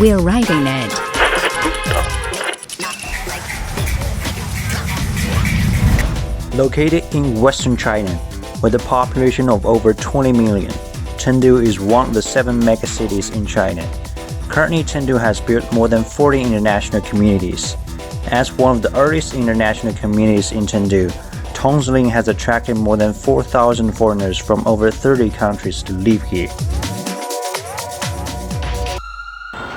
We're riding it. Located in western China, with a population of over 20 million, Chengdu is one of the 7 megacities in China. Currently, Chengdu has built more than 40 international communities. As one of the earliest international communities in Chengdu, Tongzilin has attracted more than 4,000 foreigners from over 30 countries to live here.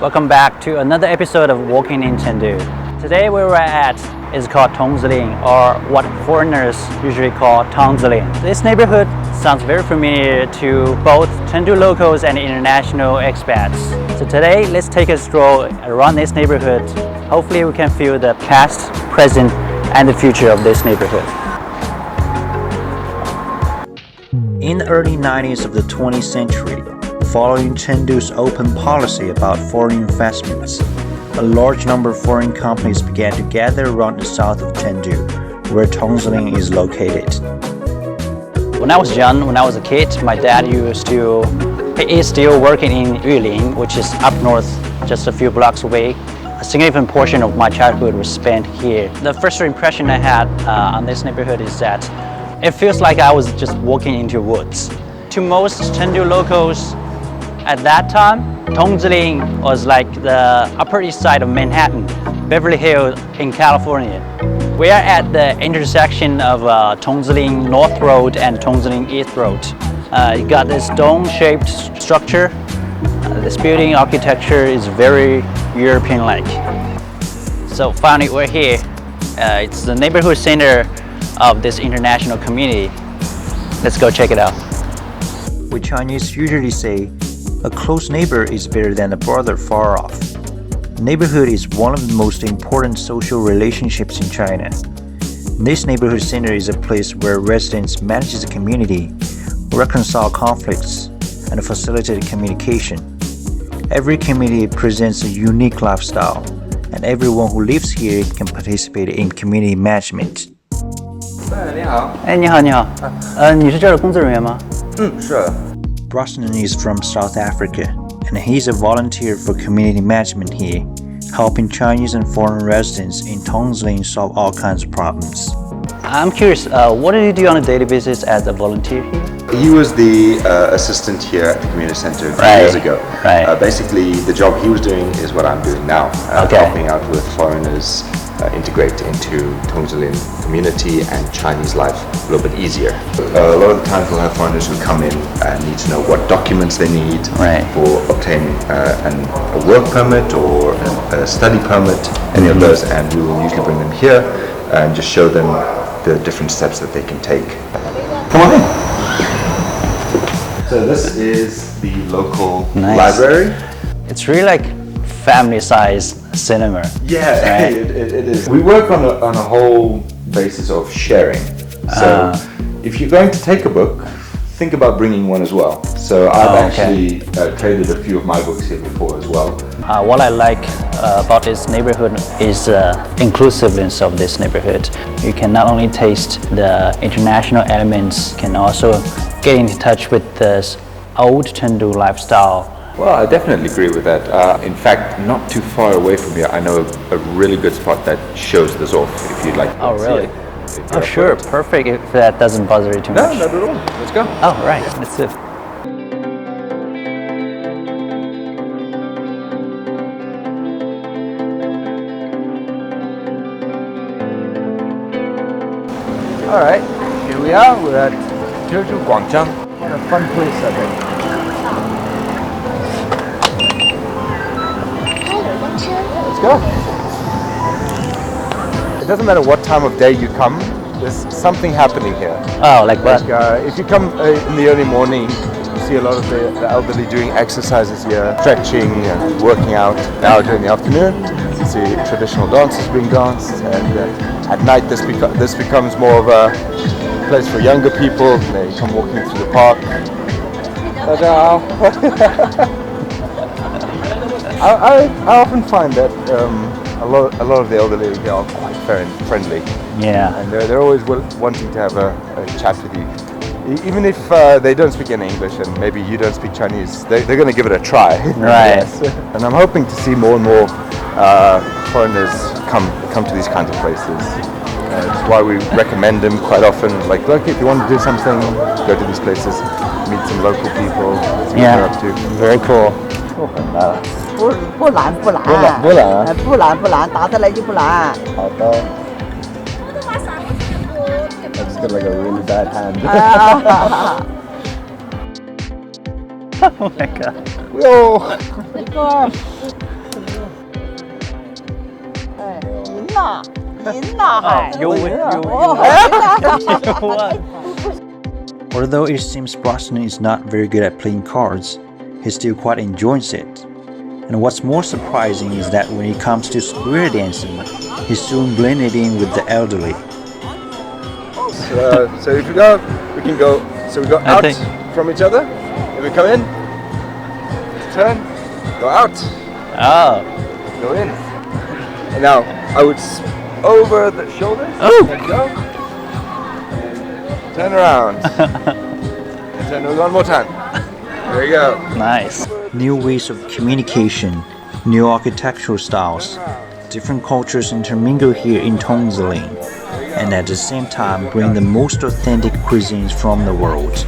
Welcome back to another episode of Walking in Chengdu. Today where we're at is called Tongzilin, or what foreigners usually call Tongzilin. This neighborhood sounds very familiar to both Chengdu locals and international expats. So today, let's take a stroll around this neighborhood. Hopefully we can feel the past, present, and the future of this neighborhood. In the early 90s of the 20th century, following Chengdu's open policy about foreign investments, a large number of foreign companies began to gather around the south of Chengdu, where Tongzilin is located. When I was young, when I was a kid, my dad he is still working in Yulin, which is up north, just a few blocks away. A significant portion of my childhood was spent here. The first impression I had on this neighborhood is that it feels like I was just walking into woods. To most Chengdu locals, at that time, Tongzilin was like the Upper East Side of Manhattan, Beverly Hills in California. We are at the intersection of Tongzilin North Road and Tongzilin East Road. You got this dome-shaped structure. This building architecture is very European-like. So finally, we're here. It's the neighborhood center of this international community. Let's go check it out. We Chinese usually say, a close neighbor is better than a brother far off. Neighborhood is one of the most important social relationships in China. This neighborhood center is a place where residents manage the community, reconcile conflicts, and facilitate communication. Every community presents a unique lifestyle, and everyone who lives here can participate in community management. 你好。你好，你好。你是这儿的工作人员吗？是。Brosnan is from South Africa, and he's a volunteer for community management here, helping Chinese and foreign residents in Tongzilin solve all kinds of problems. I'm curious, what do you do on a daily basis as a volunteer here? He was the assistant here at the community center a few years ago. Right. Basically, the job he was doing is what I'm doing now, helping out with foreigners integrate into Tongzilin community and Chinese life a little bit easier. A lot of the times we'll have foreigners who come in and need to know what documents they need for obtaining a work permit or a study permit, any of those, and we will usually bring them here and just show them the different steps that they can take. Come on in. So this is the local library. It's really like family-sized cinema. Yeah, right? it is. We work on a whole basis of sharing. So if you're going to take a book, think about bringing one as well. So I've actually traded a few of my books here before as well. What I like about this neighborhood is inclusiveness of this neighborhood. You can not only taste the international elements, can also get in touch with this old Chengdu lifestyle. Well, I definitely agree with that. In fact, not too far away from here, I know a really good spot that shows this off, if you'd like to Oh, really? see it. Oh, sure. Perfect if that doesn't bother you too much. No, not at all. Let's go. Oh, right. Let's do it. All right, here we are. We're at Jeju Guangzhang. A fun place, I think. Let's go. It doesn't matter what time of day you come, there's something happening here. Oh, like what? If you come in the early morning, you see a lot of the elderly doing exercises here, stretching and working out. Now during the afternoon, you see traditional dances being danced, and at night this becomes more of a place for younger people. They come walking through the park. I often find that a lot of the elderly here are quite friendly. Yeah. And they're always wanting to have a chat with you. Even if they don't speak any English and maybe you don't speak Chinese, they're going to give it a try. Right. Yes. And I'm hoping to see more and more foreigners come to these kinds of places. That's why we recommend them quite often. Like, look, if you want to do something, go to these places, meet some local people, see what they're up to. Very cool. 不难，打得来就不难。好的。I just got like a really bad hand. Oh my god. Yo. 这个，哎，赢了还。You win. Oh. Although it seems Brosnan is not very good at playing cards, he still quite enjoys it. And what's more surprising is that when it comes to square dancing, he soon blended in with the elderly. So if we go, we can go. So we go out from each other. If we come in, turn, go out, Oh. go in. And now I would over the shoulders. Oh. There you go. Turn around. And turn one more time. There you go. Nice. New ways of communication, new architectural styles, different cultures intermingle here in Tongzilin, and at the same time bring the most authentic cuisines from the world.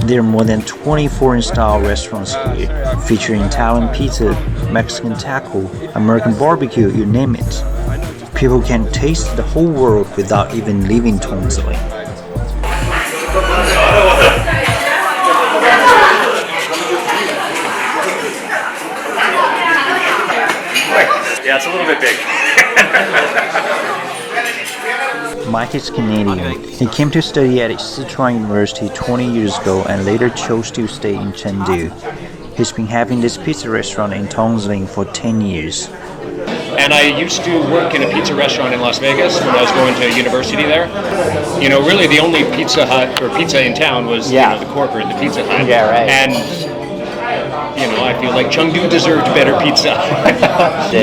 There are more than 20 foreign-style restaurants here, featuring Italian pizza, Mexican taco, American barbecue, you name it. People can taste the whole world without even leaving Tongzilin. Yeah, it's a little bit big. Mike is Canadian. He came to study at Sichuan University 20 years ago and later chose to stay in Chengdu. He's been having this pizza restaurant in Tongzilin for 10 years. And I used to work in a pizza restaurant in Las Vegas when I was going to university there. You know, really the only Pizza Hut or pizza in town was you know, the corporate, the Pizza Hut. Yeah, right. And you know, I feel like Chengdu deserved better pizza.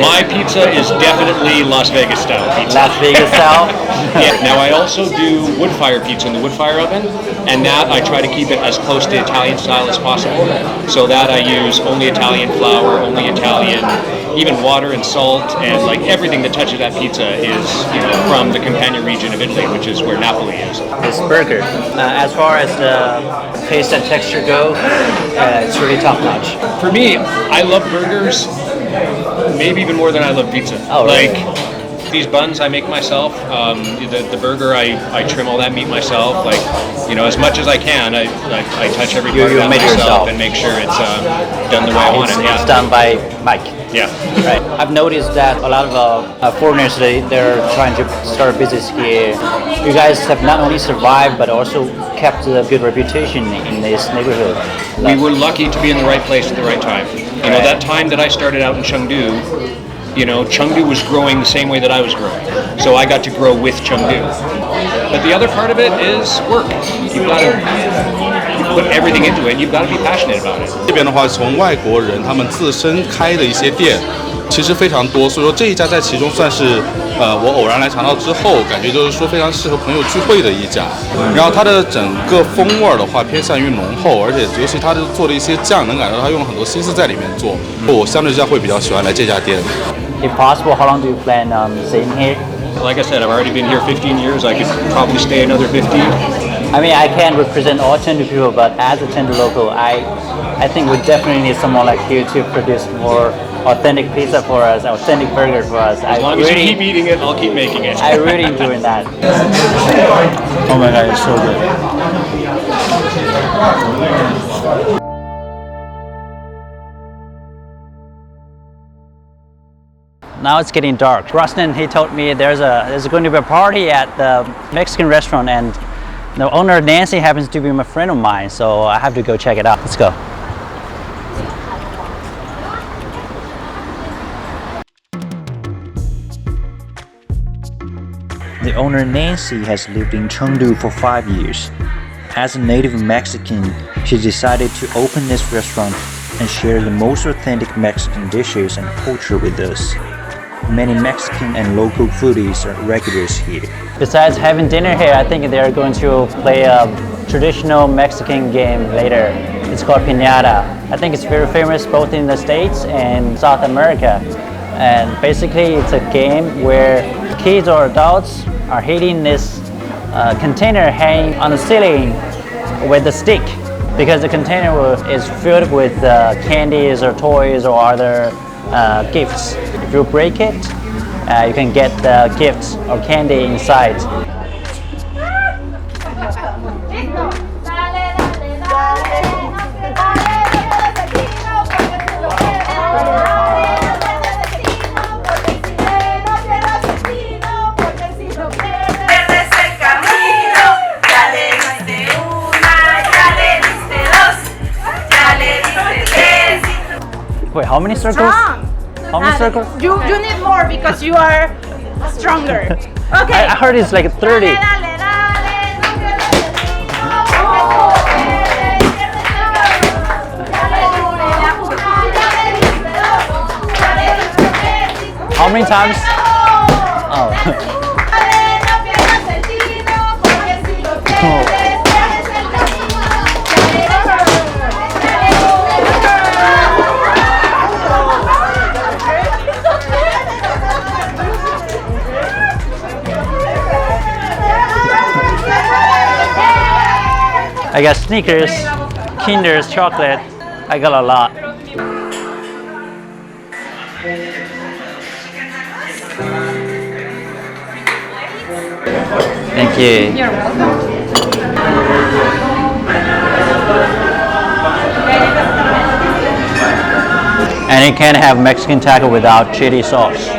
My pizza is definitely Las Vegas style pizza. Las Vegas style? Yeah. Now I also do wood fire pizza in the wood fire oven, and that I try to keep it as close to Italian style as possible. So that I use only Italian flour, only Italian, even water and salt, and like everything that touches that pizza is, you know, from the Campania region of Italy, which is where Napoli is. This burger, as far as the taste and texture go, it's really top notch. For me, I love burgers, maybe even more than I love pizza. Oh, really? Like these buns I make myself. The burger I trim all that meat myself. Like, you know, as much as I can, I touch every part of that myself and make sure it's done the way I want it. Yeah. It's done by Mike. Yeah. Right. I've noticed that a lot of foreigners they're trying to start a business here. You guys have not only survived but also kept a good reputation in this neighborhood. We were lucky to be in the right place at the right time. You know, that time that I started out in Chengdu, you know, Chengdu was growing the same way that I was growing. So I got to grow with Chengdu. But the other part of it is work. You've got to put everything into it. You've got to be passionate about it. 这边的话，从外国人他们自身开的一些店，其实非常多。所以说这一家在其中算是我偶然来尝到之后，感觉就是说非常适合朋友聚会的一家。然后它的整个风味的话偏向于浓厚，而且尤其它做的一些酱，能感到它用了很多心思在里面做。我相对之下会比较喜欢来这家店。If possible, how long do you plan on staying here? Like I said, I've already been here 15 years. I could probably stay another 15. I mean, I can't represent all Chengdu people, but as a Chengdu local, I think we definitely need someone like you to produce more authentic pizza for us, authentic burger for us. As long as you keep eating it, I'll keep making it. I really enjoy that. Oh my god, it's so good. Now it's getting dark. Brosnan, he told me there's going to be a party at the Mexican restaurant, and the owner Nancy happens to be a friend of mine, so I have to go check it out. Let's go. The owner Nancy has lived in Chengdu for 5 years. As a native Mexican, she decided to open this restaurant and share the most authentic Mexican dishes and culture with us. Many Mexican and local foodies are regulars here. Besides having dinner here, I think they're going to play a traditional Mexican game later. It's called Piñata. I think it's very famous both in the States and South America. And basically it's a game where kids or adults are hitting this container hanging on the ceiling with a stick, because the container is filled with candies or toys or other gifts. If you break it, you can get the gifts or candy inside. Wait, how many circles? How many circles? You need more because you are stronger. Okay. I heard it's like 30. How many times? Oh. I got Snickers, Kinder's chocolate. I got a lot. Thank you. You're welcome. And you can't have Mexican taco without chili sauce.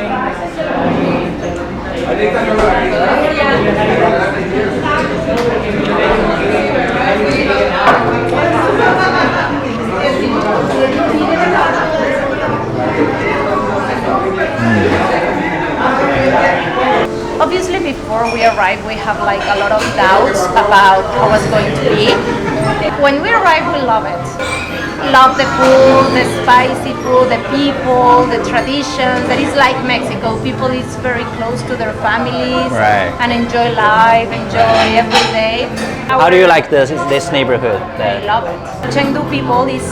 Obviously, before we arrive, we have like a lot of doubts about how it's going to be. When we arrive, we love it. Love the food, the spicy food, the people, the traditions. That is like Mexico. People is very close to their families, Right. and enjoy life, enjoy every day. How do you like this neighborhood? I love it. Chengdu people is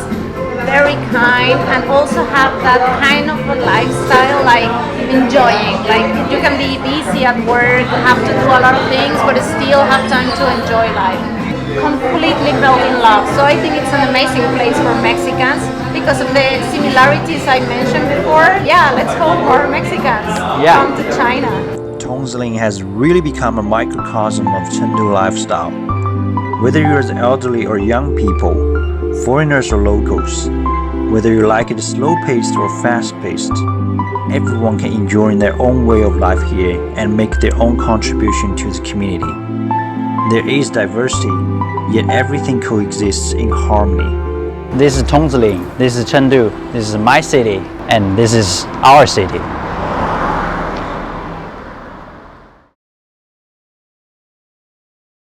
very kind and also have that kind of a lifestyle, like enjoying. Like you can be busy at work, have to do a lot of things, but still have time to enjoy life. Completely fell in love. So I think it's an amazing place for Mexicans because of the similarities I mentioned before. Yeah, let's go more Mexicans. Yeah. Come to China. Tongzilin has really become a microcosm of Chengdu lifestyle. Whether you're elderly or young people, foreigners or locals, whether you like it slow-paced or fast-paced, everyone can enjoy in their own way of life here and make their own contribution to the community. There is diversity, yet everything coexists in harmony. This is Tongzilin, this is Chengdu, this is my city, and this is our city.